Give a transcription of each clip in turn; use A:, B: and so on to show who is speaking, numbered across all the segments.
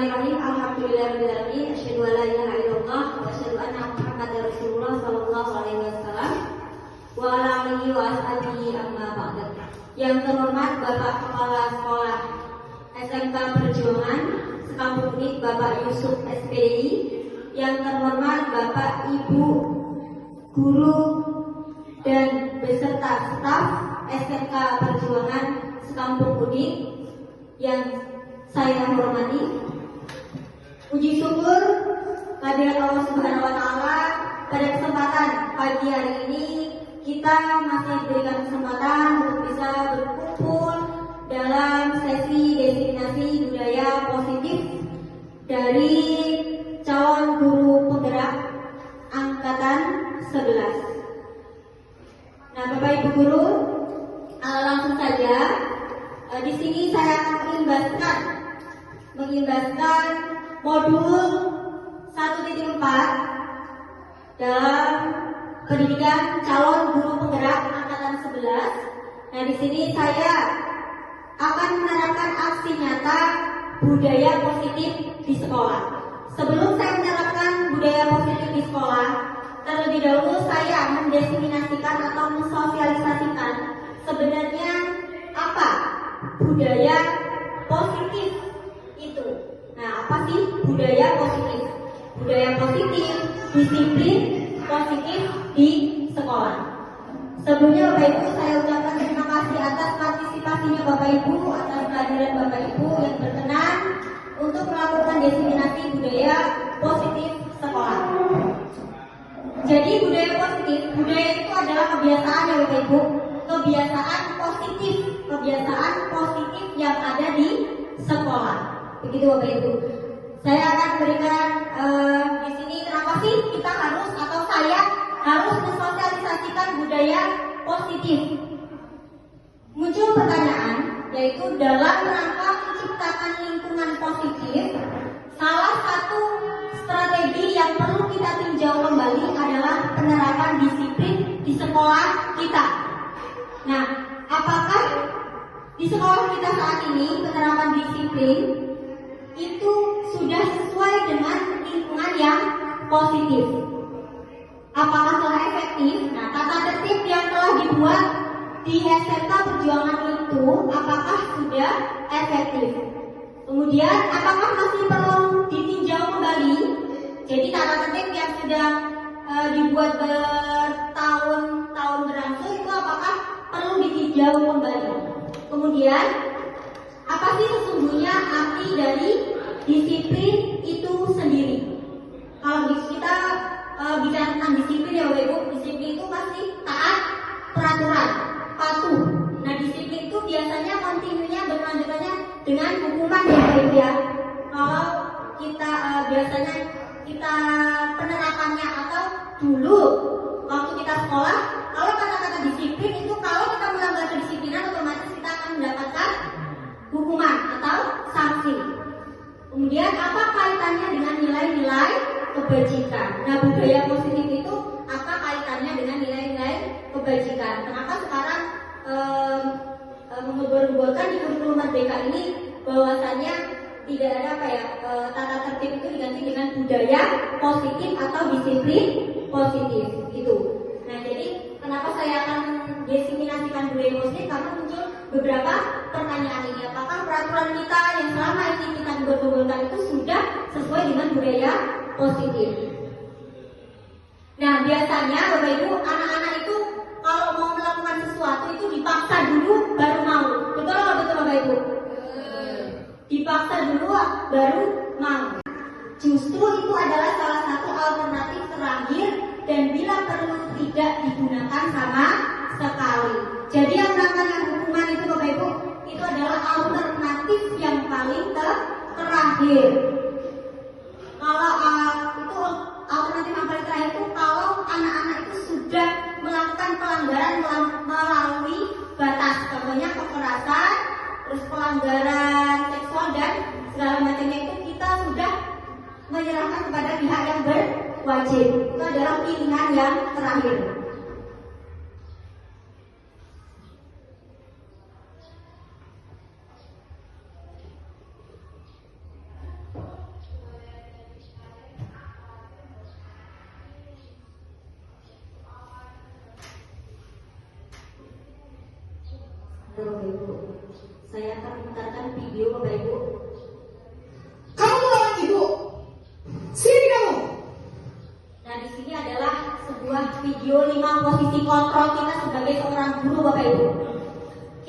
A: Bismillahirrahmanirrahim. Alhamdulillahirrahmanirrahim. Asyhadu an la ilaha illallah wa asyhadu anna Muhammadar Rasulullah sallallahu alaihi wasallam wa ala alihi wa ashabihi amma ba'du. Yang terhormat Bapak Kepala Sekolah SMK Perjuangan Sekampung Unik Bapak Yusuf SPDI, yang terhormat Bapak Ibu guru dan beserta staf SMK Perjuangan Sekampung Unik yang saya hormati, puji syukur kehadirat Allah Subhanahu wa Ta'ala. Pada kesempatan pagi hari ini kita masih diberikan kesempatan untuk bisa berkumpul dalam sesi destinasi budaya positif dari calon guru penggerak angkatan 11. Nah, Bapak Ibu guru, langsung saja di sini saya akan mengimbaskan modul 1.4 dalam pendidikan calon guru penggerak angkatan 11. Nah, di sini saya akan menerapkan aksi nyata budaya positif di sekolah. Sebelum saya menerapkan budaya positif di sekolah, terlebih dahulu saya mendefinisikan atau mensosialisasikan sebenarnya apa budaya positif itu. Nah, apa sih budaya positif? Budaya positif, disiplin positif di sekolah. Sebelumnya Bapak Ibu, saya ucapkan terima kasih atas partisipasinya Bapak Ibu, atas kehadiran Bapak Ibu yang berkenan untuk melakukan diseminasi budaya positif sekolah. Jadi budaya positif, budaya itu adalah kebiasaan ya Bapak Ibu, kebiasaan positif yang ada di sekolah. Begitu Bapak Ibu. Saya akan berikan di sini kenapa sih kita harus atau saya harus mensosialisasikan budaya positif. Muncul pertanyaan, yaitu dalam rangka menciptakan lingkungan positif, salah satu strategi yang perlu kita tinjau kembali adalah penerapan disiplin di sekolah kita. Nah, apakah di sekolah kita saat ini penerapan disiplin itu sudah sesuai dengan lingkungan yang positif? Apakah telah efektif? Nah, tata tertib yang telah dibuat di SMK Perjuangan itu apakah sudah efektif? Kemudian, apakah masih perlu ditinjau kembali? Jadi tata tertib yang sudah dibuat bertahun-tahun berlangsung itu apakah perlu ditinjau kembali? Kemudian, apa sih sesungguhnya arti dari disiplin itu sendiri? Kalau kita bicara tentang disiplin ya Bapak Ibu, disiplin itu pasti taat peraturan, patuh. Nah, disiplin itu biasanya kontinunya berlanjutannya dengan hukuman ya Bapak Ibu ya. Kalau kita biasanya kita penerapannya atau dulu waktu kita sekolah, kalau kata-kata disiplin itu kalau kita melanggar kedisiplinan otomatis kita akan mendapatkan hukuman atau sanksi. Kemudian apa kaitannya dengan nilai-nilai kebajikan? Nah, budaya positif itu apa kaitannya dengan nilai-nilai kebajikan? Kenapa sekarang membolehkan di kurikulum Merdeka ini bahwasannya tidak ada tata tertib itu diganti dengan budaya positif atau disiplin positif gitu. Nah, jadi kenapa saya akan diseminasikan budaya positif? Karena muncul beberapa pertanyaan ini. Apakah peraturan kita yang selama ini kita gugurkan itu sudah sesuai dengan budaya positif? Nah, biasanya Bapak Ibu, anak-anak itu kalau mau melakukan sesuatu itu dipaksa dulu baru mau. Betul nggak betul Bapak Ibu? Dipaksa dulu baru mau. Justru itu adalah salah satu alternatif terakhir dan bila perlu tidak digunakan sama sekali. Jadi yang namanya hukuman itu Bapak Ibu, itu adalah alternatif yang paling terakhir. Kalau itu alternatif yang paling terakhir itu kalau anak-anak itu sudah melakukan pelanggaran melalui batas, contohnya kekerasan, terus pelanggaran seksual dan segala macamnya itu kita sudah menyerahkan kepada pihak yang berwajib. Itu adalah pilihan yang terakhir. Bapak Ibu, saya akan memutarkan video Bapak Ibu.
B: Kamu melawan ibu. Sini kamu.
A: Nah, di sini adalah sebuah video 5 posisi kontrol kita sebagai seorang guru Bapak Ibu.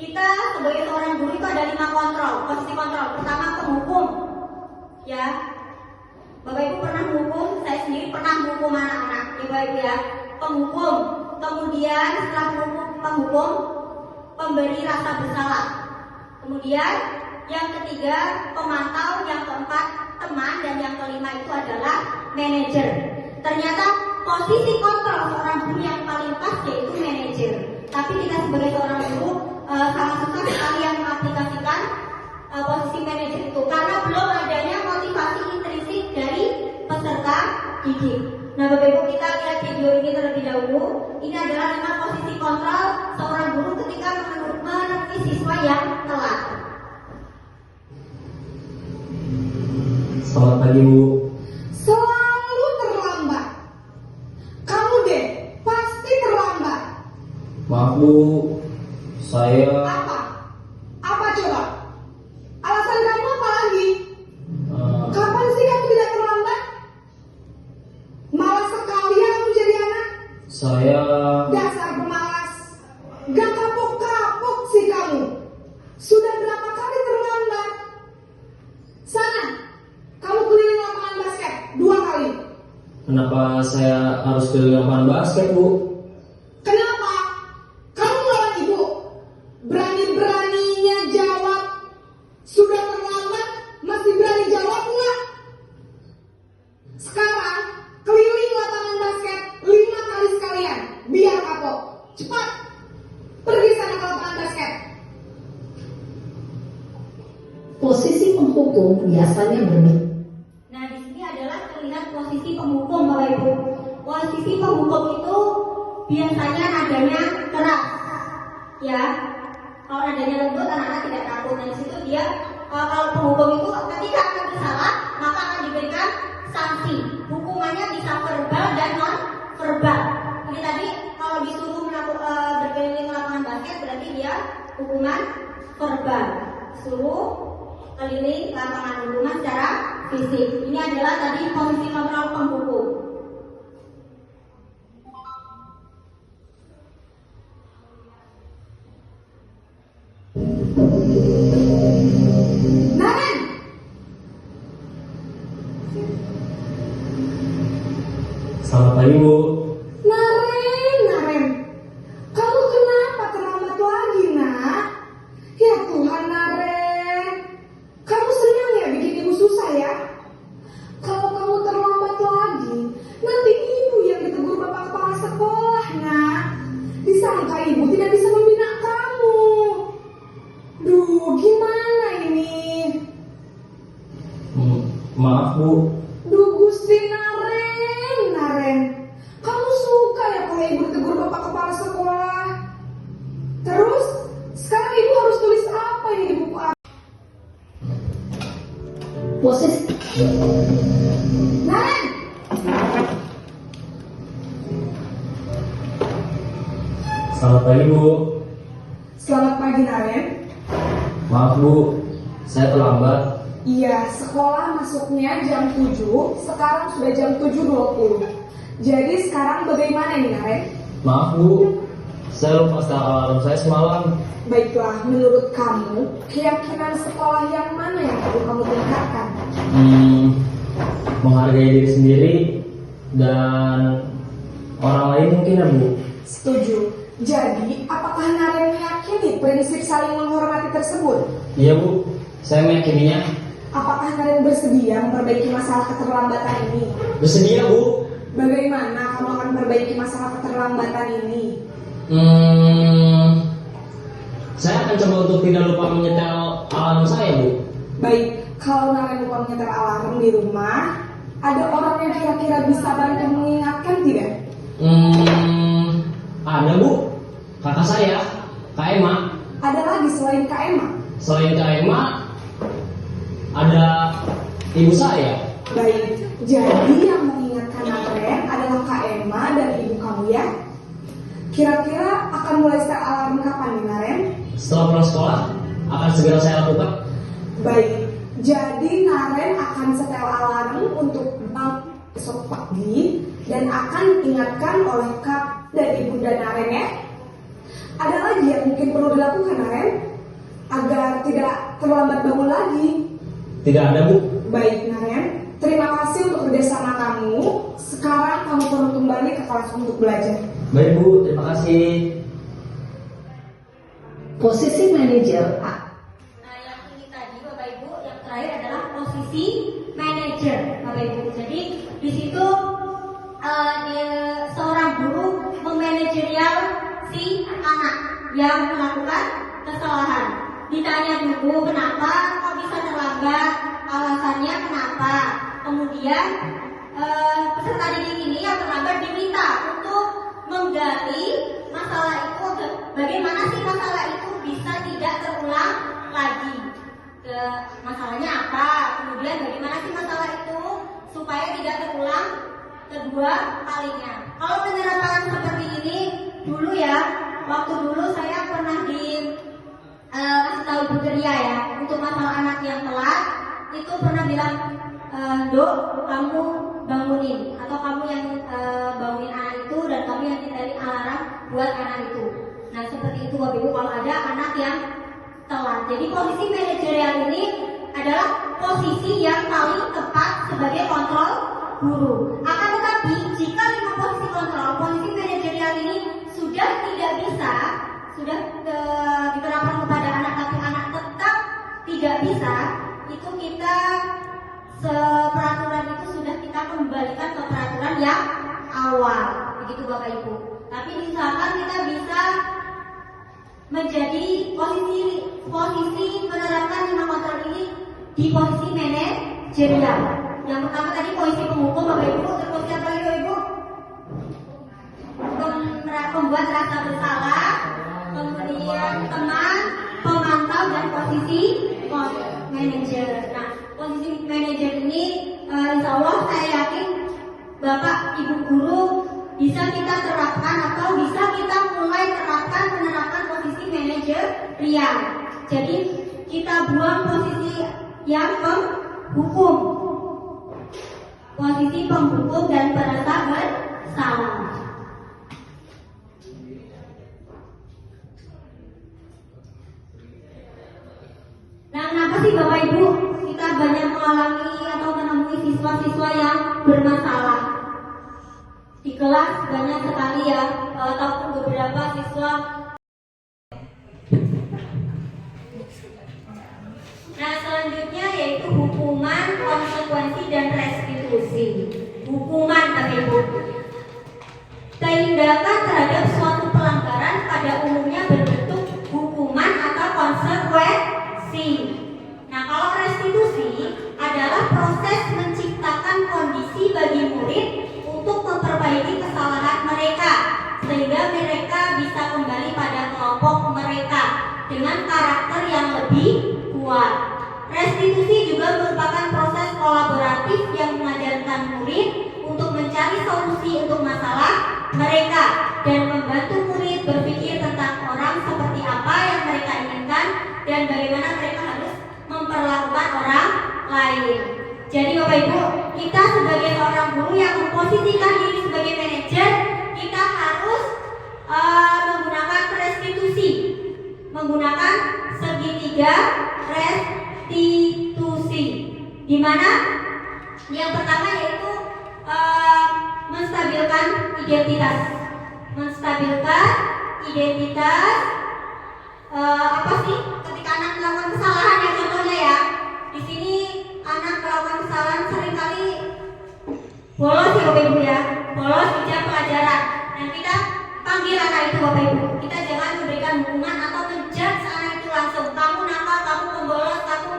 A: Kita sebagai seorang guru itu ada 5 kontrol, posisi kontrol. Pertama, penghukum. Ya. Bapak Ibu pernah menghukum, saya sendiri pernah menghukum anak-anak, ya Bapak Ibu ya. Penghukum. Kemudian setelah penghukum, pemberi rasa bersalah. Kemudian yang ketiga, pemantau. Yang keempat, teman. Dan yang kelima itu adalah manajer. Ternyata posisi kontrol seorang guru yang paling pas yaitu manajer. Tapi kita sebagai seorang guru sangat susah sekali yang mengaplikasikan posisi manajer itu karena belum adanya motivasi intrinsik dari peserta didik. Nah, Bapak Ibu, kita lihat video ini terlebih dahulu. Ini adalah 5 posisi kontrol seorang guru ketika menemui siswa yang telat.
C: Selamat pagi, Bu.
B: Selalu terlambat. Kamu deh pasti terlambat.
C: Maaf, Bu. Saya
B: Apa? Apa coba? Alasan kamu apa lagi? Kapan sih kamu tidak terlambat? Malas sekali ya kamu jadi anak.
C: saya
B: Dasar pemalas. Gak kapok-kapok sih kamu. Sudah berapa kali terlambat? Sana, kamu keliling lapangan basket 2 kali.
C: Kenapa saya harus keliling lapangan basket, Bu?
B: Kenapa? Kamu melawan ibu. Berani-beraninya jawab. Sudah terlambat, masih berani jawab enggak? Sekarang, keliling lapangan basket 5 kali sekalian. Biar kapok. Cepat. Pergi sana ke lapangan basket.
D: Posisi penghukum biasanya berbeda.
A: Nah, di sini adalah terlihat posisi penghukum Bapak Ibu. Posisi penghukum itu biasanya nadanya keras. Ya. Kalau nadanya lembut anak-anak tidak takut. Nah, di situ dia kalau penghukum itu ketika akan bersalah, maka akan diberikan sanksi. Hukumannya bisa verbal dan non verbal. Ini tadi kalau disuruh berkeliling lapangan basket berarti dia hukuman verbal. Suruh keliling lapangan hukuman secara fisik. Ini adalah tadi posisi kontrol penghukum.
B: Naren,
C: Selamat pagi, Bu.
B: Naren. Kamu kenapa terlambat lagi, nak? Ya Tuhan, Naren. Kamu senang ya bikin ibu susah ya? Kalau kamu terlambat lagi, nanti ibu yang ditegur bapak kepala sekolah, nak. Disangka ibu tidak bisa membina kamu. Duh, gimana ini?
C: Maaf, Bu.
B: Duh, Gusti Naren. Kamu suka ya kalau ibu ditegur bapak kepala sekolah? Terus, sekarang ibu harus tulis apa ini di buku apa?
D: Posisi
B: Naren!
C: Selamat pagi, Bu.
B: Selamat pagi, Naren.
C: Maaf, Bu. Saya terlambat.
B: Iya, sekolah masuknya jam 7, sekarang sudah jam 7.20. Jadi sekarang bagaimana nih, Naren?
C: Maaf, Bu. Saya lupa setel alarm saya semalam.
B: Baiklah, menurut kamu, keyakinan sekolah yang mana yang perlu kamu tingkatkan?
C: Menghargai diri sendiri dan orang lain mungkin, ya, Bu.
B: Setuju. Jadi, apakah Naren meyakini prinsip saling menghormati tersebut?
C: Iya, Bu. Saya meyakininya.
B: Apakah Naren bersedia memperbaiki masalah keterlambatan ini?
C: Bersedia, Bu.
B: Bagaimana kamu akan memperbaiki masalah keterlambatan ini?
C: Saya akan coba untuk tidak lupa menyetel alarm saya, Bu.
B: Baik, kalau Naren lupa menyetel alarm di rumah, ada orang yang kira-kira bisa bantu mengingatkan tidak?
C: Ada, Bu. Kakak saya, Kak Emma.
B: Ada lagi selain Kak Emma?
C: Selain Kak Emma, ada ibu saya.
B: Baik, jadi yang mengingatkan Naren adalah Kak Emma dan ibu kamu ya? Kira-kira akan mulai setel alarm kapan nih, Naren?
C: Setelah pulang sekolah, akan segera saya lakukan.
B: Baik, jadi Naren akan setel alarm untuk bangun besok pagi dan akan diingatkan oleh Kak dan Ibunda Naren ya. Ada lagi yang mungkin perlu dilakukan Naren agar tidak terlambat bangun lagi?
C: Tidak ada, Bu.
B: Baik Naren, terima kasih untuk kerjasama kamu. Sekarang kamu perlu kembali ke kelas untuk belajar.
C: Baik, Bu. Terima kasih.
D: Posisi manajer A.
A: Nah, yang ini tadi Bapak Ibu, yang terakhir adalah posisi manajer Bapak Ibu. Jadi di situ seorang guru memanajerial si anak yang melakukan kesalahan. Ditanya dulu kenapa kok bisa terlambat, alasannya kenapa. Kemudian peserta didik ini yang terlambat diminta untuk menggali masalah itu, bagaimana sih masalah itu bisa tidak terulang lagi. Masalahnya apa? Kemudian bagaimana sih masalah itu supaya tidak terulang kedua kalinya. Kalau penerapan seperti ini dulu ya, waktu dulu saya pernah kasih tahu Bu Ceria ya, untuk masalah anak yang telat itu pernah bilang, Dok, kamu bangunin, atau kamu yang bangunin anak itu dan kamu yang nyetelin alarm buat anak itu. Nah seperti itu Bapak Ibu kalau ada anak yang telat. Jadi posisi manajerial ini adalah posisi yang paling tepat sebagai kontrol guru. Akan tetapi jika lima posisi kontrol, posisi manajerial ini sudah tidak bisa, sudah diterapkan kepada anak tapi anak tetap tidak bisa, itu kita peraturan itu sudah kita kembalikan ke peraturan yang awal, begitu Bapak Ibu. Tapi misalkan kita bisa menjadi posisi menerapkan lima kontrol ini di posisi manajerial. Yang pertama tadi posisi penghukum Bapak Ibu, terus apa lagi Bapak Ibu? Pembuat rasa bersalah, kemudian teman, pemantau, dan posisi manajer. Nah, posisi manajer ini insya Allah saya yakin Bapak Ibu guru bisa kita terapkan atau bisa kita mulai terapkan penerapan posisi manajerial. Jadi kita buang posisi yang penghukum, posisi penghukum dan merasa bersalah. Nah, kenapa sih Bapak Ibu kita banyak mengalami atau menemui siswa-siswa yang bermasalah? Di kelas banyak sekali ya, ataupun beberapa siswa. Nah, selanjutnya yaitu hukuman, konsekuensi, dan restitusi. Hukuman Bapak Ibu. Tindakan terhadap suatu pelanggaran pada umumnya berbentuk hukuman atau konsekuensi. Nah, kalau restitusi adalah proses menciptakan kondisi bagi murid untuk memperbaiki kesalahan mereka sehingga mereka bisa kembali pada kelompok mereka dengan karakter yang lebih kuat. Restitusi juga merupakan proses kolaboratif yang mengajarkan murid untuk mencari solusi untuk masalah mereka dan membantu murid berpikir tentang orang seperti apa yang mereka inginkan dan bagaimana mereka harus memperlakukan orang lain. Jadi Bapak Ibu, kita sebagai seorang guru yang memposisikan diri sebagai manajer, kita harus menggunakan restitusi, menggunakan segitiga restitusi. Di mana yang pertama yaitu menstabilkan identitas, apa sih? Ketika anak melakukan kesalahan ya, contohnya ya, di sini anak melakukan kesalahan seringkali bolos ya Bapak Ibu ya, bolos di jam pelajaran. Dan kita panggil anak itu Bapak Ibu. Kita jangan memberikan hukuman atau menjudge anak itu langsung. Kamu nakal, kamu pembolos, kamu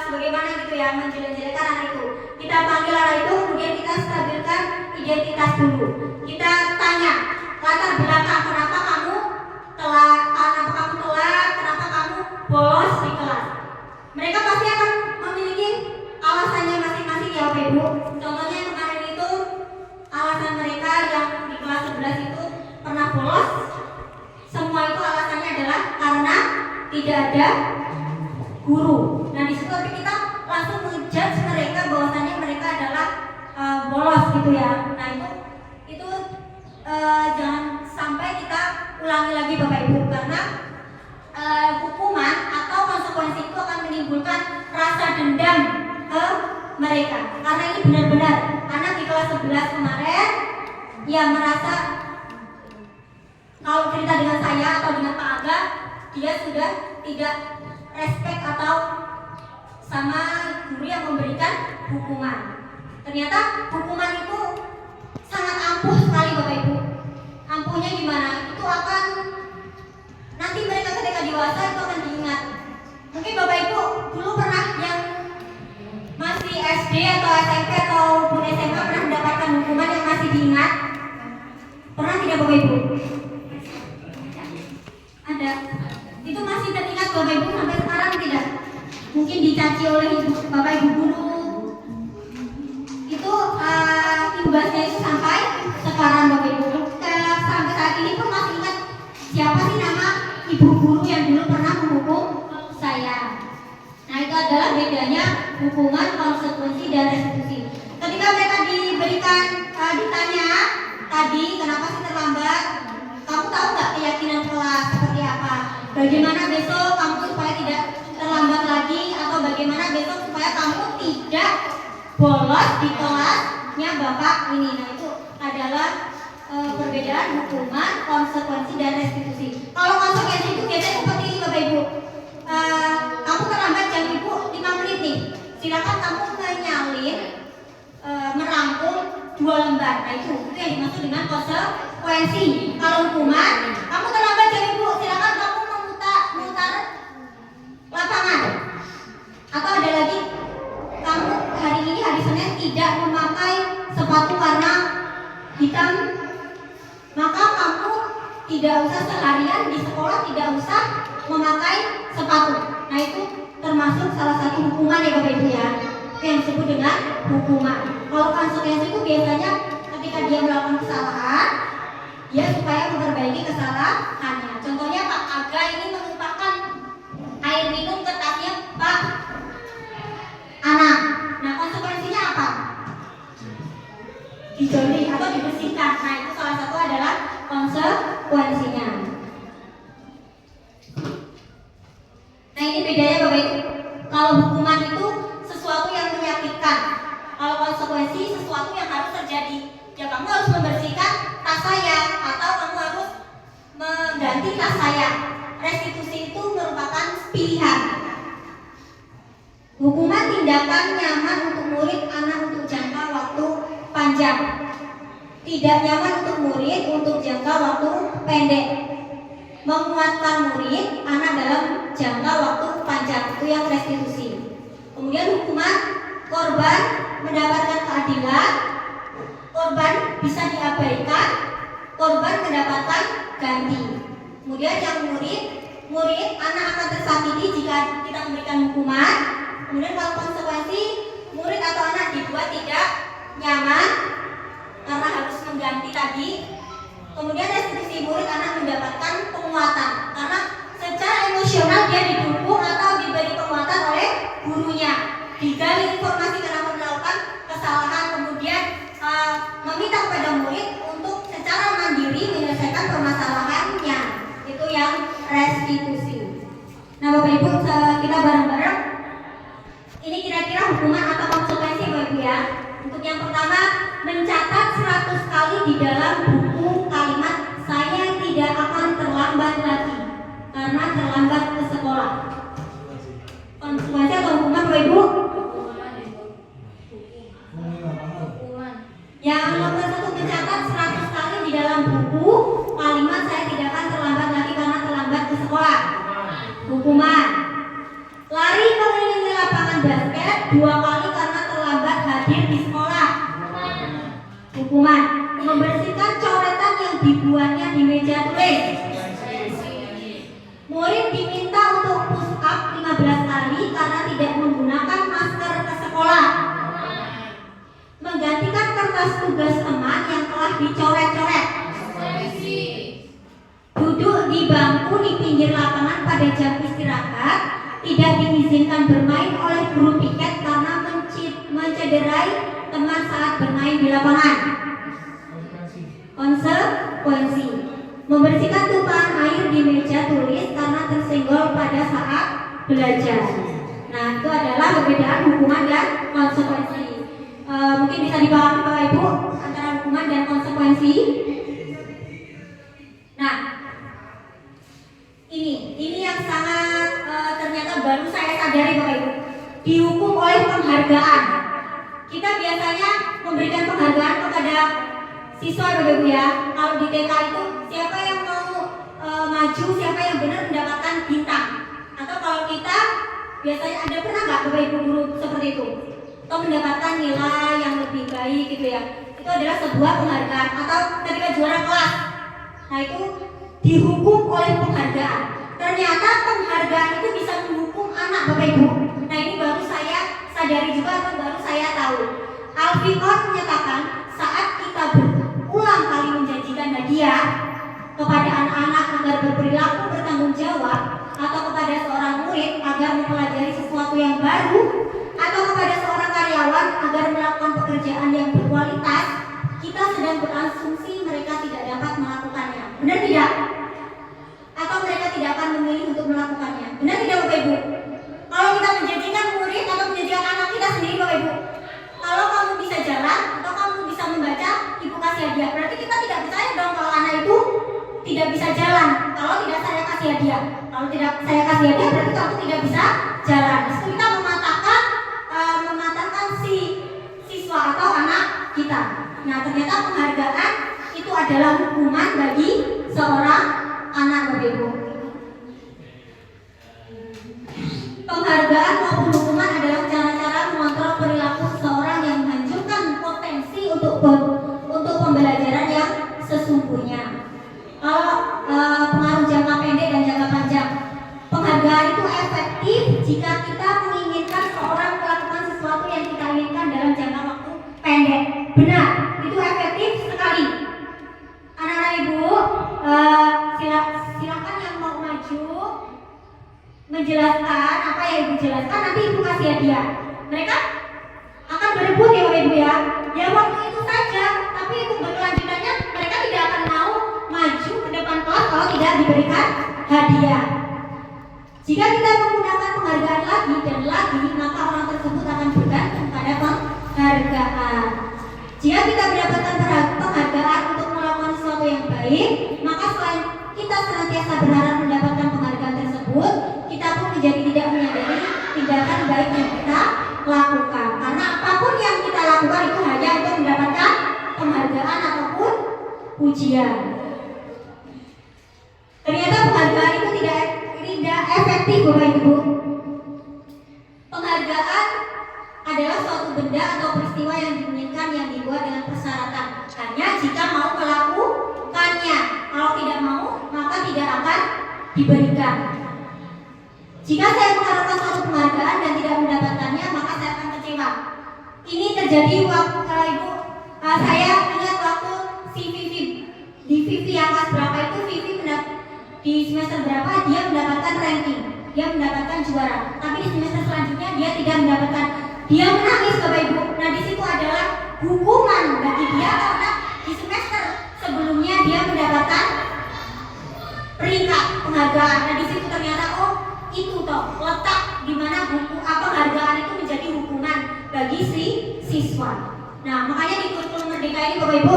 A: sebagaimana gitu ya, menjelek-jelekan anak itu. Kita panggil anak itu, kemudian kita stabilkan identitas dulu. Kita tanya latar belakang kenapa kamu telat, kenapa kamu bolos di kelas. Mereka pasti akan memiliki alasannya masing-masing ya Bapak Ibu. Contohnya kemarin itu alasan mereka yang di kelas 11 itu pernah bolos. Semua itu alasannya adalah karena tidak ada guru. Nah di situ tapi kita langsung menjudge mereka bahwasannya mereka adalah bolos gitu ya. Nah itu jangan sampai kita ulangi lagi Bapak Ibu, karena hukuman atau konsekuensi itu akan menimbulkan rasa dendam ke mereka. Karena ini benar-benar anak di kelas 11 kemarin yang merasa kalau cerita dengan saya atau dengan Pak Aga, dia sudah tidak respect atau sama guru yang memberikan hukuman. Ternyata hukuman itu sangat ampuh sekali Bapak Ibu. Ampuhnya gimana? Itu akan nanti mereka ketika dewasa itu akan diingat. Mungkin Bapak Ibu dulu pernah yang masih SD atau SMP ataupun SMA pernah mendapatkan hukuman yang masih diingat? Pernah tidak Bapak Ibu? Ada. Itu masih teringat Bapak Ibu sampai sekarang tidak? Mungkin dicaci oleh Bapak Ibu guru. Itu imbasnya itu sampai sekarang Bapak Ibu. Sampai saat ini pun masih ingat siapa sih nama ibu guru yang dulu pernah menghukum saya. Nah itu adalah bedanya hukuman, konsekuensi, dan restitusi. Ketika mereka diberikan ditanya tadi kenapa sih terlambat, kamu tahu nggak keyakinan kelas seperti apa? Bagaimana besok kamu supaya tidak terlambat lagi, atau bagaimana besok supaya kamu tidak bolos di kelasnya Bapak ini. Nah itu adalah perbedaan hukuman, konsekuensi, dan restitusi. Kalau konsekuensi itu biasanya seperti ini Bapak Ibu. Kamu terlambat jam Ibu 5 menit nih. Silakan kamu menyalin merangkum 2 lembar. Nah itu yang dimaksud dengan konsekuensi. Kalau hukuman, kamu terlambat jam Ibu, silakan kamu memutar lapangan. Atau ada lagi, kamu hari ini hari Senin tidak memakai sepatu warna hitam, maka kamu tidak usah seharian di sekolah tidak usah memakai sepatu. Nah itu termasuk salah satu hukuman ya Bapak Ibu ya, yang disebut dengan hukuman. Kalau konsekuensi itu biasanya ketika dia melakukan kesalahan, dia supaya memperbaiki kesalahannya. Contohnya Pak Aga ini menumpahkan air minum ke tasnya Pak Ana. Nah konsekuensinya apa? Dijoli atau dibersihkan. Nah itu salah satu adalah konsekuensinya. Nah ini bedanya Bapak Ibu. Kalau hukuman itu sesuatu yang menyakitkan, kalau konsekuensi sesuatu yang harus terjadi. Ya kamu harus membersihkan tas saya, atau kamu harus mengganti tas saya. Restitusi itu merupakan pilihan. Hukuman tindakan nyaman untuk murid anak untuk jangka waktu panjang, tidak nyaman untuk murid untuk jangka waktu pendek. Menguatkan murid anak dalam jangka waktu panjang, itu yang restitusi. Kemudian hukuman, korban mendapatkan keadilan, korban bisa diabaikan, korban mendapatkan ganti. Kemudian yang murid anak akan tersakiti jika kita memberikan hukuman. Kemudian kalau konsekuensi, murid atau anak dibuat tidak nyaman karena harus mengganti tadi. Kemudian restitusi, murid anak mendapatkan penguatan karena secara emosional dia didukung atau diberi penguatan oleh gurunya, digali informasi kenapa melakukan kesalahan, kemudian meminta kepada murid untuk secara mandiri menyelesaikan permasalahannya. Itu yang restitusi. Nah Bapak Ibu, kita bareng-bareng ini kira-kira hukuman atau konsekuensi Bapak Ibu ya. Untuk yang pertama, mencatat 100 kali di dalam buku kalimat saya tidak akan terlambat lagi karena terlambat ke sekolah. Konsekuensi atau hukuman Bapak Ibu? Yang nomor 1, mencatat 100 kali di dalam buku kalimat saya tidak akan terlambat lagi karena terlambat ke sekolah. Hukuman. Lari mengelilingi lapangan basket 2 kali karena terlambat hadir di sekolah. Hukuman. Membersihkan coretan yang dibuatnya di meja tulis. Murid diminta untuk push up 15 kali karena tidak menggunakan masker ke sekolah. Menggantikan kertas tugas teman yang telah dicoret-coret. Duduk di bangku di pinggir lapangan pada pada jam istirahat tidak diizinkan bermain oleh guru piket karena mencederai teman saat bermain di lapangan. Konsekuensi: membersihkan tumpahan air di meja tulis karena tersenggol pada saat belajar. Nah, itu adalah perbedaan hukuman dan konsekuensi. Mungkin bisa dipahami Bapak Ibu antara hukuman dan konsekuensi. Nah, ini yang sangat ternyata baru saya sadari Bapak Ibu. Dihukum oleh penghargaan. Kita biasanya memberikan penghargaan kepada siswa Bapak Ibu ya. Kalau di TK itu siapa yang mau maju, siapa yang benar mendapatkan bintang. Atau kalau kita biasanya ada pernah nggak Bapak Ibu guru seperti itu? Atau mendapatkan nilai yang lebih baik gitu ya. Itu adalah sebuah penghargaan. Atau ketika juara kelas. Nah itu dihukum oleh penghargaan. Ternyata penghargaan itu bisa menghukum anak Bapak Ibu. Nah ini baru saya sadari juga atau baru saya tahu. Alfie-Kohn menyatakan saat kita berulang kali menjanjikan hadiah kepada anak-anak agar berperilaku bertanggung jawab, atau kepada seorang murid agar mempelajari sesuatu yang baru, atau kepada seorang karyawan agar melakukan pekerjaan yang berkualitas, kita sedang berasumsi mereka tidak dapat melakukannya. Benar tidak? Atau mereka tidak akan memilih untuk melakukannya. Benar tidak Bapak Ibu? Kalau kita menjanjikan murid atau menjanjikan anak kita sendiri Bapak Ibu, kalau kamu bisa jalan atau kamu bisa membaca, ibu kasih hadiah. Berarti kita tidak percaya dong kalau anak itu tidak bisa jalan kalau tidak saya kasih hadiah. Kalau tidak saya kasih hadiah berarti kamu tidak bisa jalan. Terus kita mematahkan si siswa atau anak kita. Nah ternyata penghargaan itu adalah hukuman bagi seorang anak Bapak Ibu. Penghargaan maupun hukuman adalah cara-cara mengontrol perilaku seseorang yang menghancurkan potensi untuk pembelajaran yang sesungguhnya. Kalau pengaruh jangka pendek dan jangka panjang, penghargaan itu efektif jika kita menginginkan seorang melakukan sesuatu yang kita inginkan dalam jangka waktu pendek. Benar, itu efektif sekali. Anak-anak Ibu, silakan yang mau maju menjelaskan apa yang Ibu jelaskan, nanti Ibu kasih hadiah. Mereka akan berebut ya Bapak Ibu ya. Ya waktu itu saja, tapi itu berkelanjutannya mereka tidak akan mau maju ke depan kelas kalau tidak diberikan hadiah. Jika kita menggunakan penghargaan lagi dan lagi, maka orang tersebut akan bergantung pada penghargaan. Jika kita mendapatkan penghargaan untuk melakukan sesuatu yang baik, maka selain kita senantiasa berharap mendapatkan penghargaan tersebut, kita pun menjadi tidak menyadari tindakan baik yang kita lakukan. Karena apapun yang kita lakukan itu hanya untuk mendapatkan penghargaan ataupun pujian. Ternyata penghargaan itu tidak efektif Bapak Ibu. Penghargaan adalah suatu benda atau peristiwa yang diinginkan yang dibuat dengan persyaratan. Hanya jika mau melakukannya. Kalau tidak mau, maka tidak akan diberikan. Jika saya mengharapkan suatu penghargaan dan tidak mendapatkannya, maka saya akan kecewa. Ini terjadi waktu Ibu. Saya ingat waktu si Vivi di Vivi yang kelas berapa itu, Vivi di semester berapa dia mendapatkan ranking, dia mendapatkan juara. Tapi di semester selanjutnya dia tidak mendapatkan. Dia menangis Bapak Ibu. Nah di situ adalah hukuman bagi dia karena di semester sebelumnya dia mendapatkan peringkat penghargaan. Nah di situ ternyata itu toh letak di mana penghargaan itu menjadi hukuman bagi si siswa. Nah makanya di kurikulum Merdeka ini Bapak Ibu,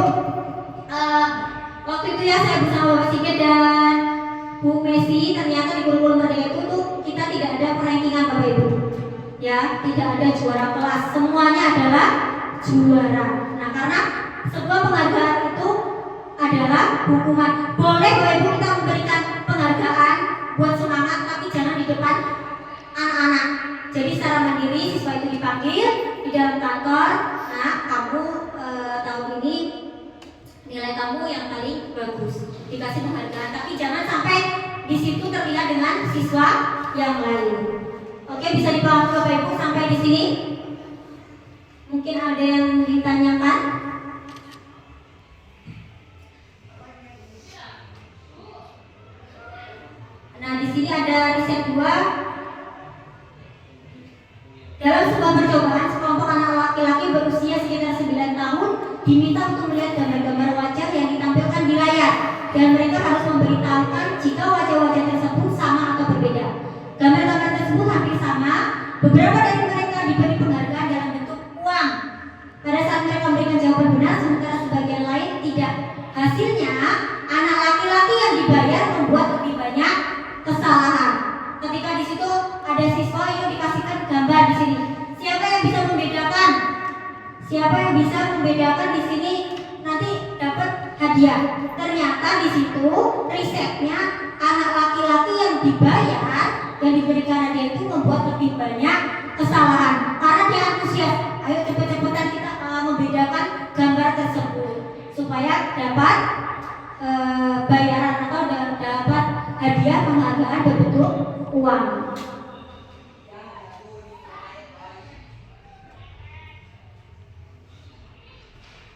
A: waktu itu ya saya bersama Bapak Sigit dan Bu Messi, ternyata di kurikulum Merdeka itu tuh kita tidak ada perankingan Bapak Ibu. Ya, tidak ada juara kelas, semuanya adalah juara. Nah, karena sebuah penghargaan itu adalah hukuman. Boleh Bapak Ibu kita memberikan penghargaan buat semangat, tapi jangan di depan anak-anak. Jadi secara mandiri siswa itu dipanggil di dalam kantor. Nah, kamu tahun ini nilai kamu yang paling bagus, dikasih penghargaan. Tapi jangan sampai di situ terlihat dengan siswa yang lain. Oke, bisa dipahami Bapak Ibu sampai di sini? Mungkin ada yang ditanyakan? Nah, di sini ada dan mereka harus memberitahukan jika wajah-wajah tersebut sama atau berbeda. Gambar-gambar tersebut hampir sama. Beberapa dari mereka diberi penghargaan dalam bentuk uang pada saat mereka memberikan jawaban benar, sementara sebagian lain tidak. Hasilnya, anak laki-laki yang dibayar membuat lebih banyak kesalahan. Ketika di situ ada siswa yang dikasihkan gambar di sini. Siapa yang bisa membedakan? Siapa yang bisa membedakan di sini nanti dapat hadiah? Ternyata di situ risetnya anak laki-laki yang dibayar, yang diberikan hadiah itu membuat lebih banyak kesalahan karena dia antusias. Ayo cepet-cepetan kita membedakan gambar tersebut supaya dapat bayaran atau dapat hadiah penghargaan berbentuk uang.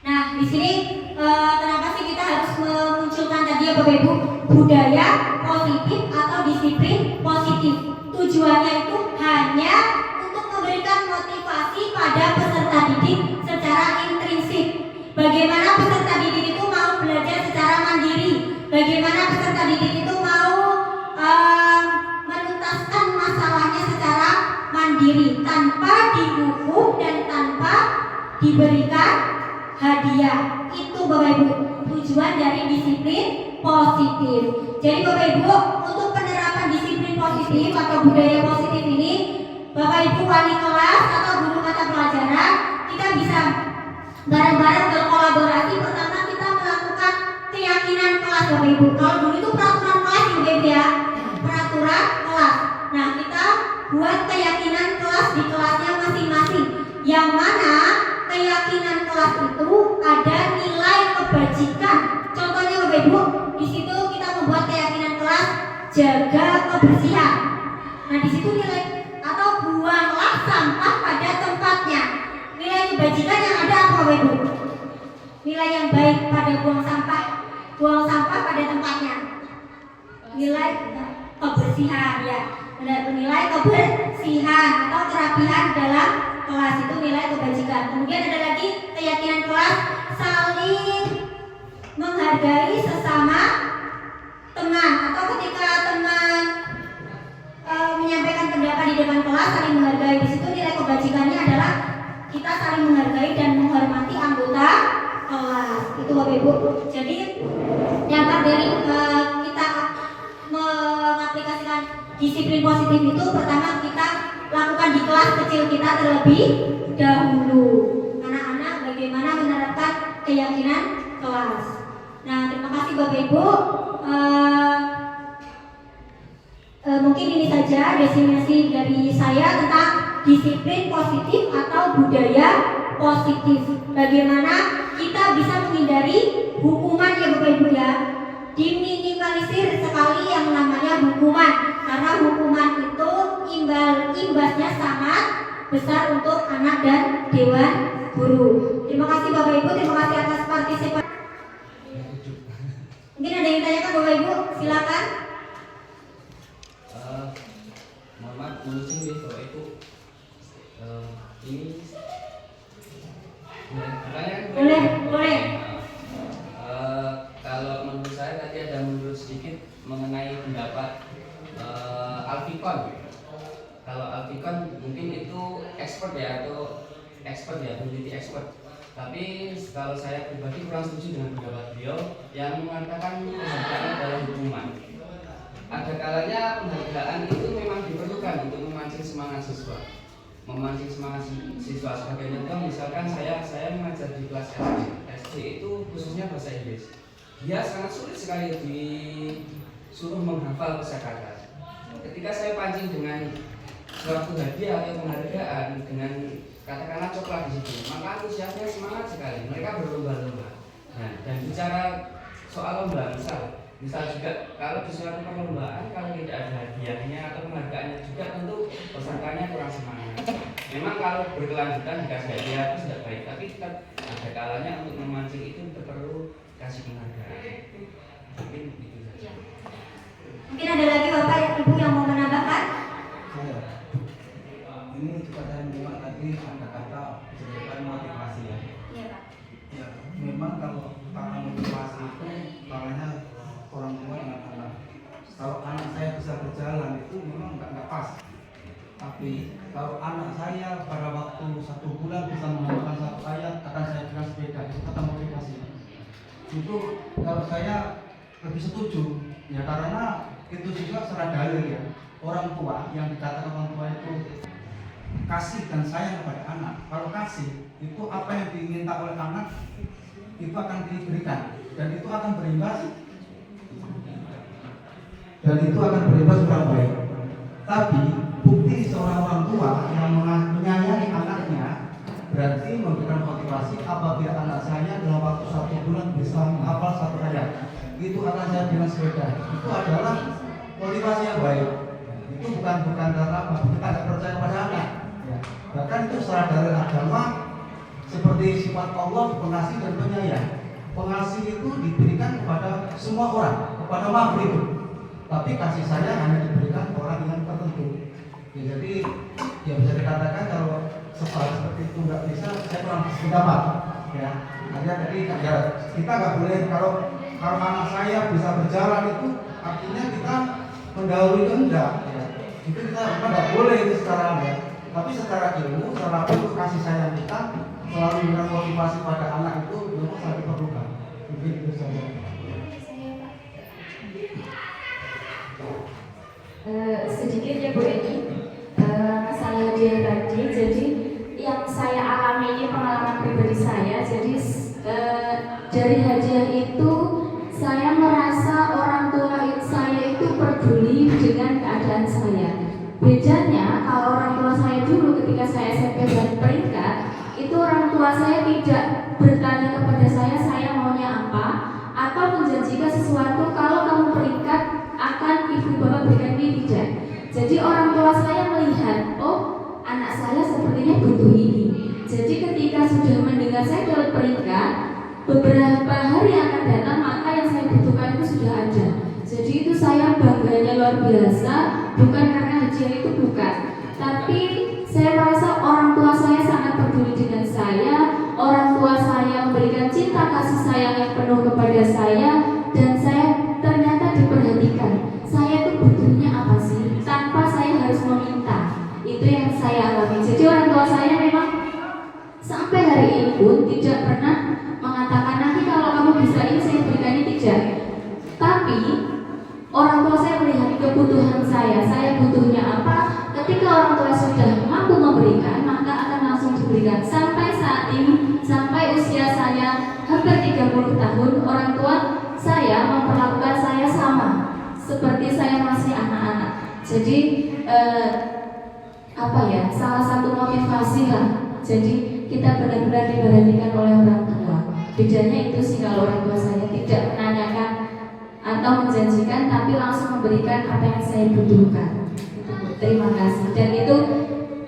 A: Nah, di sini kenapa sih kita harus memunculkan tadi ya Bapak Ibu budaya positif atau disiplin positif? Tujuannya itu hanya untuk memberikan motivasi pada peserta didik secara intrinsik. Bagaimana peserta didik itu mau belajar secara mandiri? Bagaimana peserta didik itu mau menuntaskan masalahnya secara mandiri tanpa dihukum dan tanpa diberikan hadiah. Itu Bapak Ibu tujuan dari disiplin positif. Jadi Bapak Ibu, untuk penerapan disiplin positif atau budaya positif ini, Bapak Ibu wali kelas atau guru mata pelajaran, kita bisa bareng-bareng berkolaborasi. Pertama kita melakukan keyakinan kelas Bapak Ibu. Kalau dulu itu peraturan kelas Bapak Ibu ya, peraturan kelas. Nah, kita buat keyakinan kelas di kelasnya masing-masing. Yang mana keyakinan kelas itu ada nilai kebajikan. Contohnya Bapak Ibu, di situ kita membuat keyakinan kelas jaga kebersihan. Nah, di situ nilai atau buanglah sampah pada tempatnya. Nilai kebajikan yang ada apa Bapak Ibu? Nilai yang baik pada buang sampah pada tempatnya. Nilai kebersihan ya. Benar, nilai kebersihan atau kerapihan dalam kelas itu nilai kebajikan. Kemudian ada lagi keyakinan kelas saling menghargai sesama teman, atau ketika teman menyampaikan pendapat di depan kelas saling menghargai. Di situ nilai kebajikannya adalah kita saling menghargai dan menghormati anggota kelas. Itu Bapak Ibu. Jadi dampak dari kita mengaplikasikan disiplin positif itu, pertama kita lakukan di kelas kecil kita terlebih dahulu. Anak-anak bagaimana menerapkan keyakinan kelas. Nah, terima kasih Bapak Ibu. Mungkin ini saja definisi dari saya tentang disiplin positif atau budaya positif. Bagaimana kita bisa menghindari hukuman ya Bapak Ibu ya. Diminimalisir sekali yang namanya hukuman, karena hukuman itu imbasnya sangat besar untuk anak dan dewan guru. Terima kasih Bapak Ibu, terima kasih atas partisipasi. Mungkin ada yang tanyakan Bapak Ibu, silakan.
E: Mohon maaf, menulisnya nih Bapak Ibu. Ini
A: Boleh.
E: Kalau menurut saya tadi ada mundur sedikit mengenai pendapat Alfikon. Kalau Alfikon mungkin itu expert ya, peneliti expert. Tapi kalau saya pribadi kurang setuju dengan pendapat beliau yang mengatakan penghargaan adalah hukuman. Ada kalanya penghargaan itu memang diperlukan untuk memancing semangat siswa. Sebagai contoh, misalkan saya mengajar di kelas SD itu khususnya bahasa Inggris. Dia sangat sulit sekali disuruh menghafal kosakata. Ketika saya pancing dengan suatu hadiah atau penghargaan dengan katakanlah coklat di situ, maka antusiasnya semangat sekali. Mereka berlomba-lomba. Nah, dan bicara soal lomba, misal juga kalau di suatu perlombaan kalau tidak ada hadiahnya atau penghargaannya juga tentu pesertanya kurang semangat. Memang kalau berkelanjutan dikasih hadiah itu sudah baik, tapi tetap ada kalanya untuk memancing itu perlu kasih penghargaan. Mungkin itu saja.
A: Mungkin ada lagi Bapak Ibu yang mau menambahkan?
F: Ini kepada Mbak tadi ada kata disebutkan motivasi ya.
A: Iya Pak.
F: Ya, memang kalau kata motivasi itu maknanya kalau anak saya pada waktu 1 bulan bisa menghafalkan 1 ayat, akan saya berikan sepeda. Itu kata motivasi. Itu kalau saya lebih setuju, ya karena itu juga secara dalil ya. Orang tua yang dikatakan orang tua itu kasih dan sayang kepada anak. Kalau kasih itu apa yang diminta oleh anak itu akan diberikan dan itu akan berimbas kurang baik. Tapi bukti seorang orang tua yang menyayangi anaknya berarti memberikan motivasi apabila anak saya dalam waktu 1 bulan bisa menghafal 1 ayat, itu akan saya berikan sepeda. Itu adalah motivasi yang baik. Itu bukan karena kita tidak percaya kepada anak. Ya. Bahkan itu secara dalil agama seperti sifat Allah pengasih dan penyayang. Pengasih itu diberikan kepada semua orang, kepada makhluk. Tapi kasih sayang hanya diberikan orang yang tertentu. Ya, jadi ya bisa dikatakan kalau seperti itu nggak bisa, saya kurang sependapat. Ya, hanya tadi ya, kita nggak boleh kalau anak saya bisa berjalan itu artinya kita mendahului itu enggak. Ya. Itu kita nggak boleh itu sekarang ya. Tapi secara ilmu, secara itu kasih sayang kita selalu memberikan motivasi pada anak itu memang sangat diperlukan. Mungkin itu saja.
G: Sedikit ya Bu Eni, masalah hadiah tadi. Jadi yang saya alami ini pengalaman pribadi saya. Jadi dari hadiah itu saya merasa orang tua saya itu peduli dengan keadaan saya. Bedanya kalau orang tua saya dulu ketika saya SMP dan peringkat, itu orang tua saya tidak bertanya kepada saya maunya apa, atau menjanjikan sesuatu kalau kamu peringkat akan ibu bapak berikan ini, tidak. Jadi orang tua saya melihat, oh anak saya sepertinya butuh ini. Jadi ketika sudah mendengar saya dapat peringkat, beberapa hari yang akan datang maka yang saya butuhkan itu sudah ada. Jadi itu saya bangganya luar biasa, bukan karena hadiah itu bukan, tapi saya merasa orang tua saya sangat peduli dengan saya. Orang tua saya memberikan cinta kasih sayang yang penuh kepada saya, dan saya ternyata diperhatikan. Saya itu butuhnya apa sih, tanpa saya harus meminta. Itu yang saya alami. Jadi orang tua saya memang sampai hari ini pun tidak pernah mengatakan nanti kalau kamu bisa ini saya berikan ini, tidak. Tapi orang tua saya melihat kebutuhan saya butuhnya apa. Ketika orang tua sudah mampu memberikan, maka akan langsung diberikan. Sampai saat ini, sampai usia saya hampir 30 tahun, orang tua saya memperlakukan saya sama seperti saya masih anak-anak. Jadi salah satu motivasi lah. Jadi kita benar-benar diperhatikan oleh orang tua. Bedanya itu sih, kalau orang tua saya tidak menanyakan atau menjanjikan, tapi langsung memberikan apa yang saya butuhkan. Terima kasih. Dan itu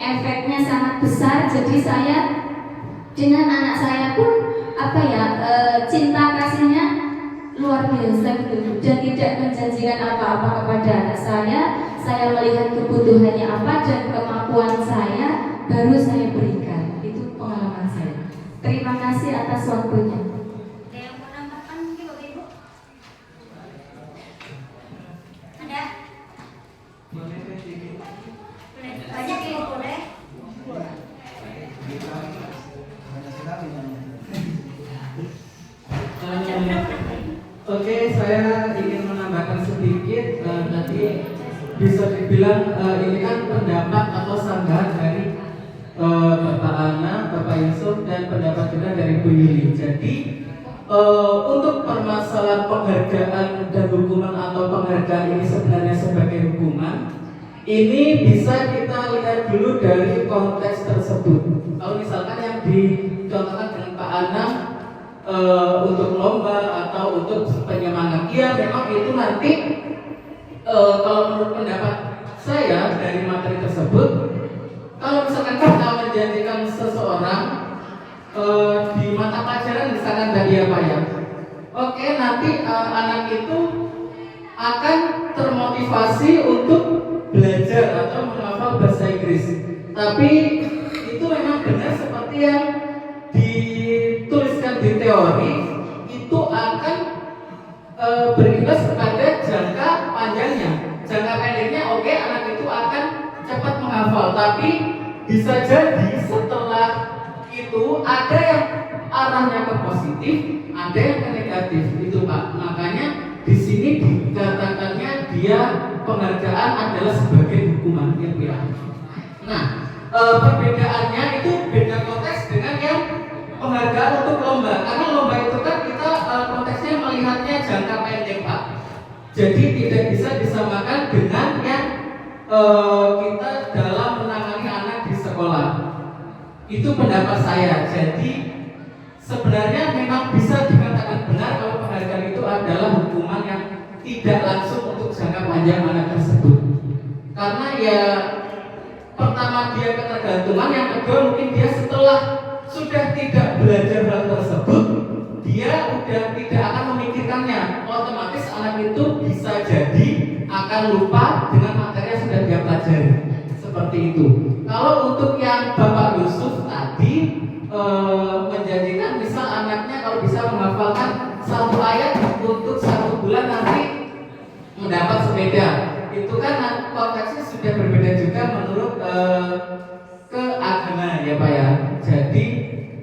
G: efeknya sangat besar. Jadi saya dengan anak saya pun cinta kasihnya luar biasa gitu. Dan tidak menjanjikan apa-apa kepada anak saya. Saya melihat kebutuhannya apa dan kemampuan saya, baru saya berikan. Itu pengalaman saya. Terima kasih atas waktunya.
A: Ada yang mau nambahkan mungkin Bapak Ibu? Ada? Boleh. Banyak ya, boleh.
H: Oke, saya ingin menambahkan sedikit. Tadi bisa dibilang ini kan pendapat atau sanggahan dari Bapak Ana, Bapak Yusuf, dan pendapat juga dari Bu Yuli. Jadi untuk permasalahan penghargaan dan hukuman atau penghargaan ini sebenarnya sebagai hukuman, ini bisa kita lihat dulu dari konteks tersebut. Kalau misalkan yang dicontohkan dengan Pak Anam untuk lomba atau untuk penyemangat, ya memang itu nanti kalau menurut pendapat saya dari materi tersebut, kalau misalkan kita menjanjikan seseorang di mata pelajaran misalkan tadi apa ya, oke, nanti anak itu akan termotivasi untuk belajar atau menghafal bahasa Inggris. Tapi itu memang benar seperti yang dituliskan di teori, itu akan berimbas kepada jangka panjangnya. Jangka pendeknya oke, anak itu akan cepat menghafal, tapi bisa jadi setelah itu ada yang arahnya ke positif, ada yang ke negatif, itu Pak. Makanya di sini dikatakannya dia penghargaan adalah sebagai hukuman, ya Bu ya. Nah, perbedaannya itu beda konteks dengan yang penghargaan untuk lomba. Karena lomba itu kan kita konteksnya melihatnya jangka pendek Pak. Jadi tidak bisa disamakan dengan yang kita dalam menangani anak di sekolah. Itu pendapat saya. Jadi sebenarnya memang bisa dikatakan benar kalau penghargaan itu adalah hukuman yang tidak langsung untuk jangka panjang anak tersebut. Karena ya pertama dia ketergantungan, yang kedua mungkin dia setelah sudah tidak belajar hal tersebut, dia udah tidak akan memikirkannya. Otomatis anak itu bisa jadi akan lupa dengan materi yang sudah dia pelajari. Seperti itu. Kalau untuk yang Bapak Yusuf tadi menjanjikan misal anaknya kalau bisa menghafalkan satu ayat untuk 1 bulan nanti mendapat sepeda, itu kan konteksnya sudah berbeda juga menurut ke agama ya Pak ya. Jadi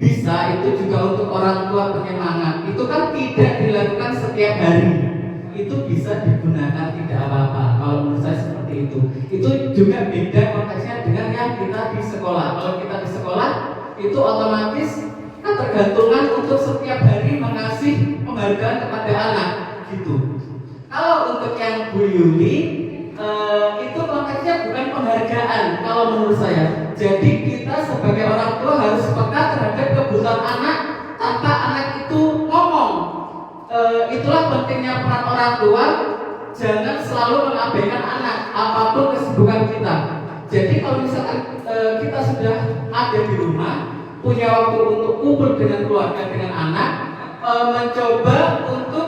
H: bisa itu juga untuk orang tua penyemangat, itu kan tidak dilakukan setiap hari, itu bisa digunakan tidak apa-apa. Kalau menurut saya seperti itu juga beda konteksnya dengan yang kita di sekolah. Kalau kita di sekolah itu otomatis ketergantungan untuk setiap hari mengasih penghargaan kepada anak gitu. Kalau untuk yang Bu Yuli itu konteksnya bukan penghargaan kalau menurut saya. Jadi kita sebagai orang tua harus peka terhadap kebutuhan anak tanpa anak itu ngomong. Itulah pentingnya peran orang tua. Jangan selalu mengabaikan anak apapun kesibukan kita. Jadi kalau misalkan kita sudah ada di rumah, punya waktu untuk kumpul dengan keluarga, dengan anak, mencoba untuk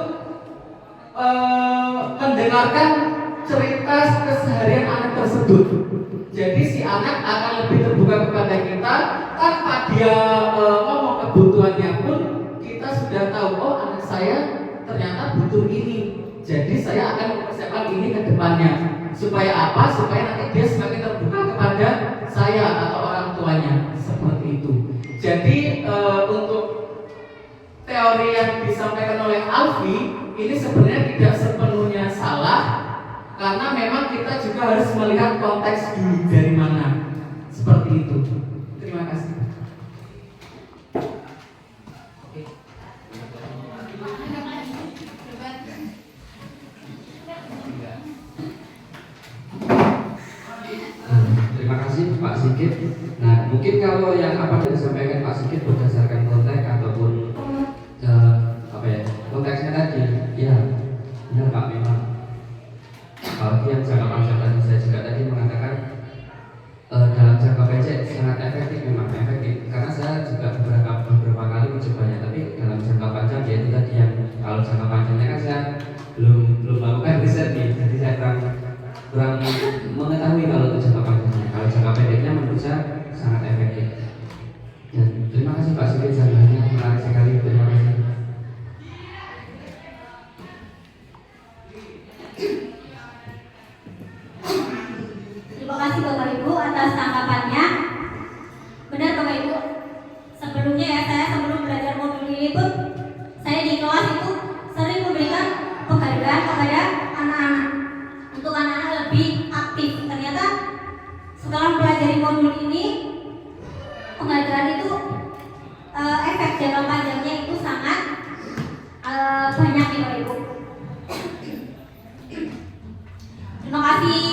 H: mendengarkan cerita keseharian anak tersebut. Jadi si anak akan lebih terbuka kepada kita tanpa dia ngomong kebutuhannya pun kita sudah tahu, oh anak saya ternyata butuh ini. Jadi saya akan mempersiapkan ini ke depannya. Supaya apa? Supaya nanti dia semakin terbuka kepada saya atau orang tuanya. Seperti itu. Jadi untuk teori yang disampaikan oleh Alfi ini sebenarnya tidak sepenuhnya salah, karena memang kita juga harus melihat konteks dulu dari mana. Seperti itu. Terima kasih.
E: Terima kasih Pak Sigit. Nah, mungkin kalau yang apa yang disampaikan Pak Sigit berdasarkan konteks ataupun konteksnya tadi, ya benar Pak, memang apalagi yang jangka panjang tadi saya juga tadi mengatakan dalam jangka pendek sangat efektif, memang efektif. Karena saya juga beberapa kali mencobanya, tapi dalam jangka panjang ya itu tadi yang kalau jangka panjangnya kan saya belum melakukan riset nih, jadi saya kurang mengetahui kalau itu jangka panjangnya. Kalau jangka pendeknya menurut saya sangat efektif. Dan terima kasih Pak Sigit, sangat menarik sekali. Terima kasih.
A: Terima kasih Bapak Ibu atas tanggapannya. Benar Bapak Ibu, sebelumnya ya saya sebelum belajar modul ini pun saya di kelas itu sering memberikan penghargaan kepada anak-anak untuk anak-anak lebih aktif. Ternyata setelah mempelajari modul ini, penghargaan itu efek jangka panjangnya itu sangat banyak nih Bapak Ibu. Terima kasih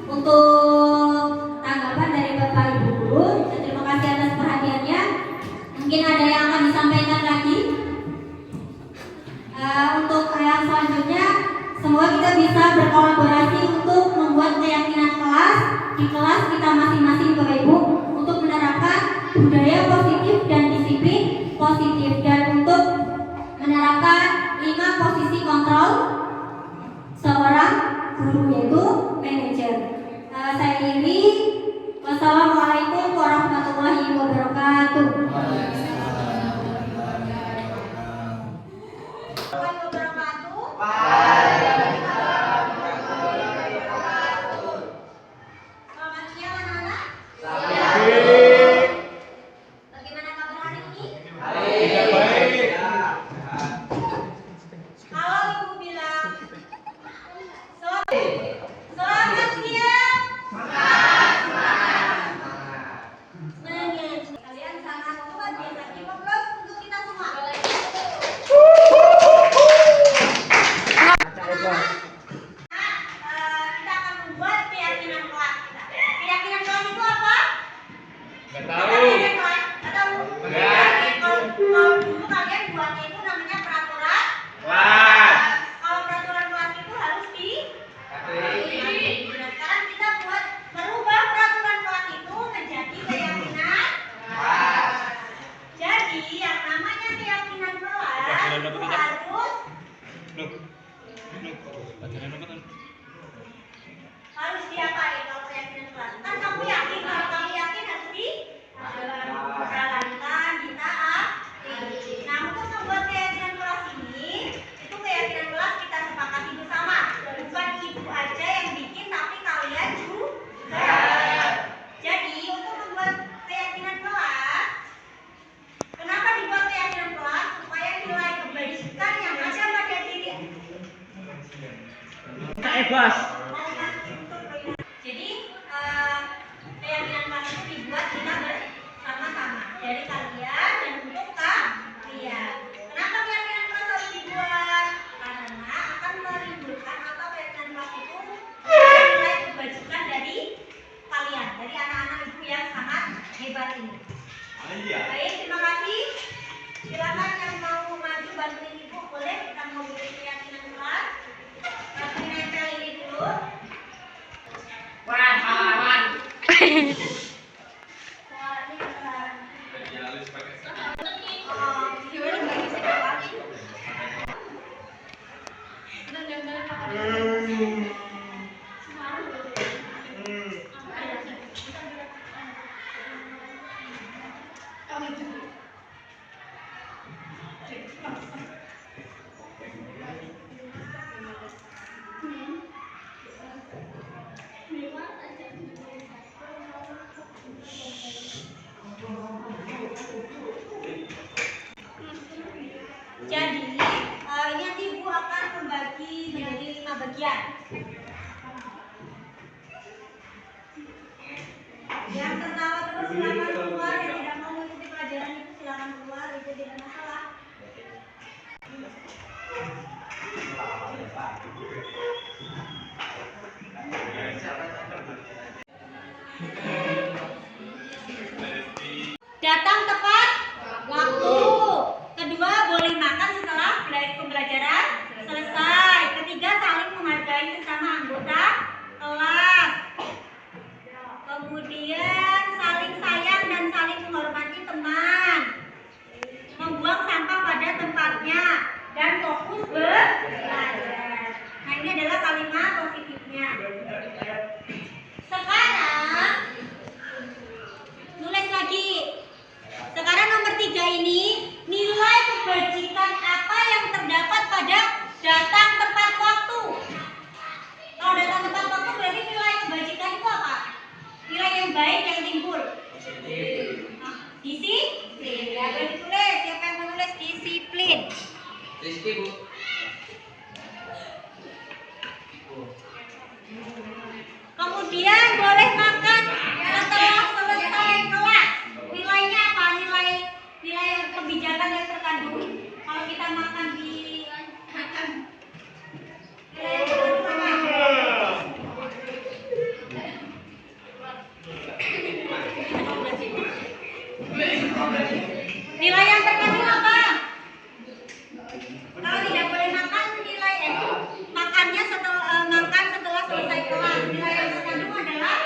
A: untuk tanggapan dari Bapak Ibu guru, dan terima kasih atas perhatiannya. Mungkin ada yang akan disampaikan lagi. Untuk yang selanjutnya, semoga kita bisa berkolaborasi untuk membuat keyakinan kelas di kelas kita masing-masing Bapak Ibu untuk menerapkan budaya positif dan disiplin positif, dan untuk menerapkan 5 posisi kontrol seorang guru, yaitu manajer. Saya akhiri. Wassalamualaikum warahmatullahi wabarakatuh. Selamat siang anak-anak. Kalau ibu bilang selamat siang. Kalian sangat luar biasa. Give applause untuk kita semua. Kita akan membuat keyakinan kelas kita. Keyakinan kelas itu apa? Nggak tahu. Kalau dulu kalian buatnya itu namanya peraturan kelas. Kalau peraturan kelas itu harus di. Nah, sekarang kita buat merubah peraturan kelas itu menjadi keyakinan kelas. Jadi yang namanya keyakinan kelas itu harus diapain kalau keyakinan kelas? Kan kamu yakin, kalau kamu yakin harus dijalankan, ditaati. Nah, untuk membuat keyakinan kelas ini, itu keyakinan kelas kita sepakati bersama. Bukan ibu aja yang bikin, tapi kalian juga. Jadi untuk membuat keyakinan kelas, kenapa dibuat keyakinan kelas? Supaya nilai kebaikan yang ada pada diri. Jadi keyakinan kelas itu dibuat kita bersama-sama dari kalian dan untuk kalian. Kenapa keyakinan kelas harus dibuat? Karena akan menimbulkan atau keyakinan kelas itu nilai kebajikan dari kalian, dari anak-anak ibu yang sangat hebat ini. Baik, terima kasih. Silakan yang mau maju bantuin ibu, boleh kita mau bikin keyakinan kelas. Tapi nempel ini dulu. Jadi ini nanti ibu akan membagi menjadi 5 bagian. Yang tertawa terus silakan keluar, yang tidak mau mengikuti pelajaran itu silakan keluar, itu tidak masalah. Datang tepat waktu. Kedua, boleh makan setelah pembelajaran selesai. Ketiga, saling menghargai sesama anggota kelas. Kemudian saling sayang dan saling menghormati teman. Membuang sampah pada tempatnya dan fokus belajar. Nah, ini adalah kalimat positifnya. Sekarang nulis lagi. Sekarang nomor 3 ini, nilai kebajikan apa yang terdapat pada datang tepat waktu. Kalau datang tepat waktu berarti nilai kebajikan itu apa? Nilai yang baik yang timbul. Disiplin. Ya, boleh ditulis. Siapa yang menulis disiplin?
E: Rizky, Bu.
A: Kemudian boleh makan setelah selesai kelas. Nilainya apa? Nilai kebijakan yang terkandung. Kalau kita makan di nilai yang terkandung apa? Kalau tidak boleh makan, makannya makan setelah selesai kelas. Nilai yang terkandung adalah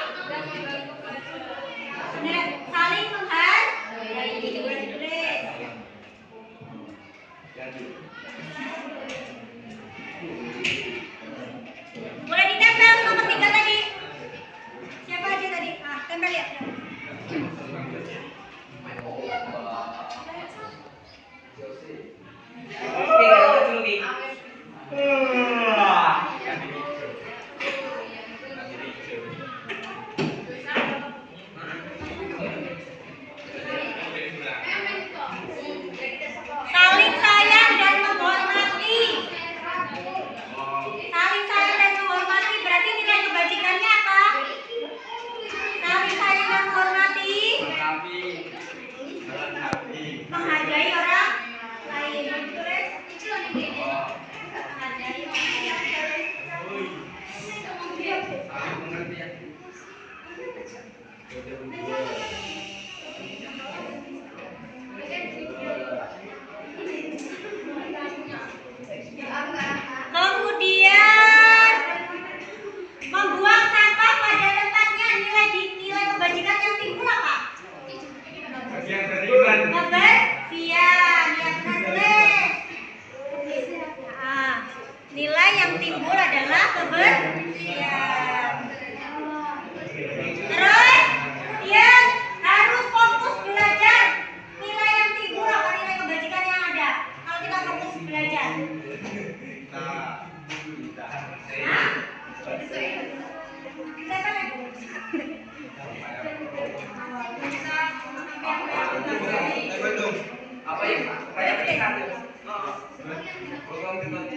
A: saling menghargai. Boleh ditempel nomor 3 tadi. Siapa aja tadi? Tempel ya.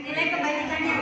A: Nilai kebajikannya.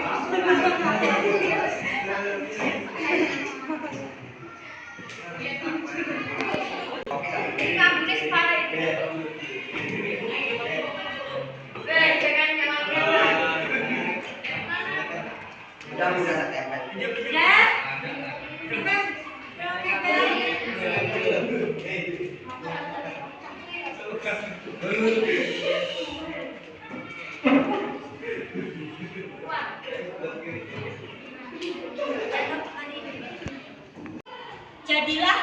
A: Jadilah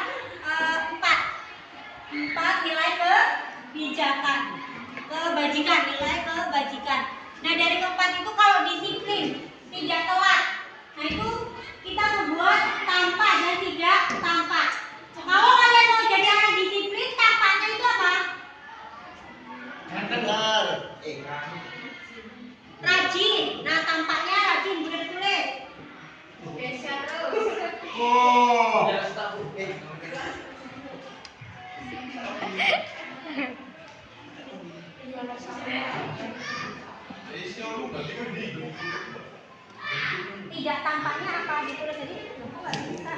A: empat nilai kebijakan, kebajikan, nilai kebajikan. Nah dari keempat itu kalau disiplin, tidak telat. Nah itu kita membuat tampak dan tidak tampak. Kalau kalian mau jadi anak disiplin, tampaknya itu apa? Rajin. Nah tampaknya rajin, tulis. Tidak tampaknya apa ditulis, jadi aku nggak bisa.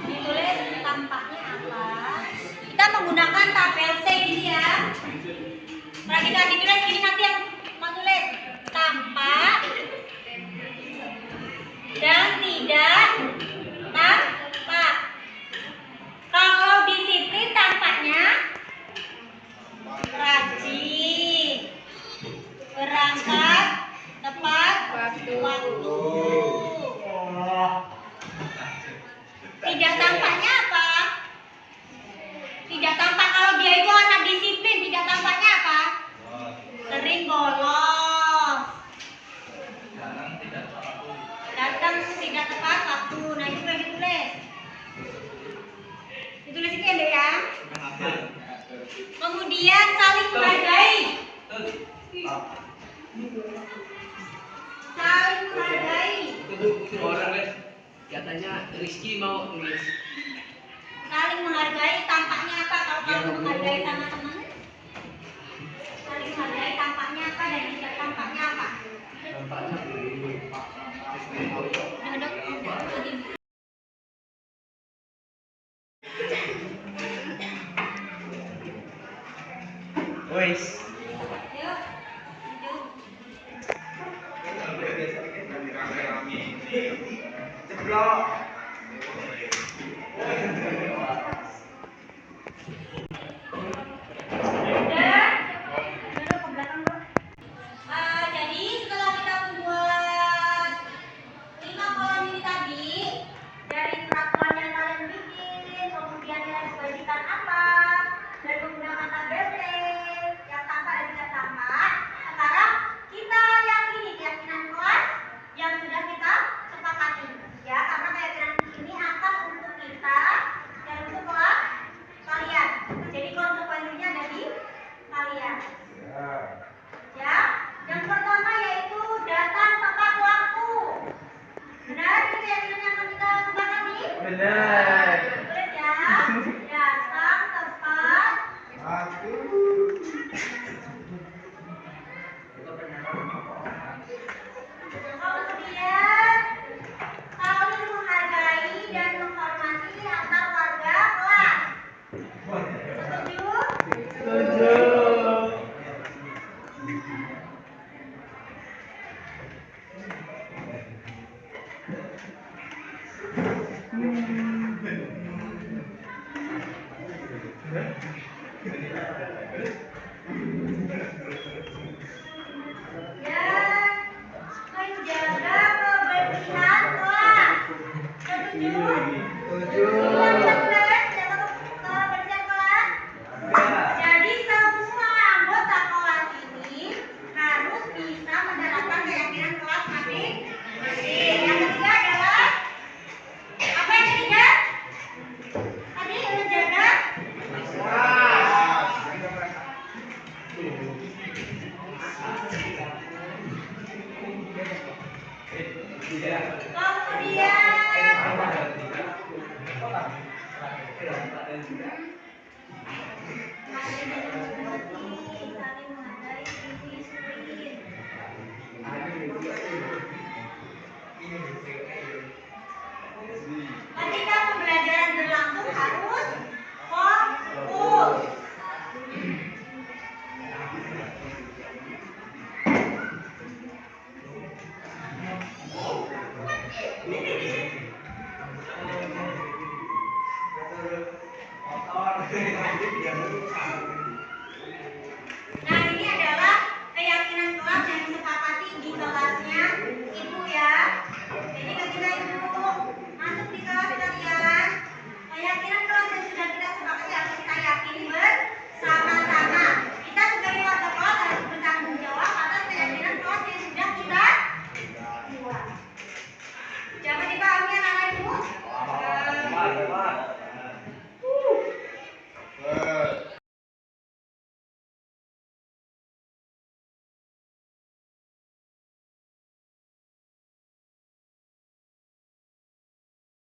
A: Ditulis tampaknya apa? Kita menggunakan tabel C ini ya. Perhatikan ditulis ini, nanti yang menulis tampak dan tidak tampak. Kalau disiplin tampaknya rajin, berangkat tepat waktu. Tidak tampaknya apa? Tidak tampak kalau dia itu anak disiplin. Tidak tampaknya apa? Sering bolos, datang tidak tepat waktu. Nah itu yang ditulis. Ditulis itu ya, Dek ya. Kemudian saling menghargai. Saling menghargai.
E: Katanya Rizky mau tulis.
A: Saling menghargai tampaknya apa kalau kamu menghargai sama teman? Saling menghargai tampaknya apa dan tidak tampaknya apa?
E: Wes.
A: Yuk, jadi setelah kita membuat 5 kolom ini tadi, dari peraturan yang kalian bikin, kemudian nilai kebajikan apa, dan menggunakan tabel C yang tampak dan tidak tampak. Sekarang kita yakini keyakinan kelas yang sudah kita sepakati, ya, karena keyakinan ini akan untuk kita dan untuk kelas kalian. Jadi konsekuensinya ada di kalian. Ya, yang pertama yaitu datang tepat waktu. Benar itu keyakinan yang akan kita sepakati?
F: Benar.
A: Tulis ya, datang tepat
F: Waktu.
A: kemudian saling menghargai dan menghormati antar warga kelas. Setuju? Dan menjaga kebersihan kelas. Setuju? Jaga kebersihan kelas. Jadi semua anggota kelas ini harus bisa menerapkan keyakinan kelas masing-masing. Yang ketiga adalah apa yang ketiga? Tadi menjaga kemudian
I: dan juga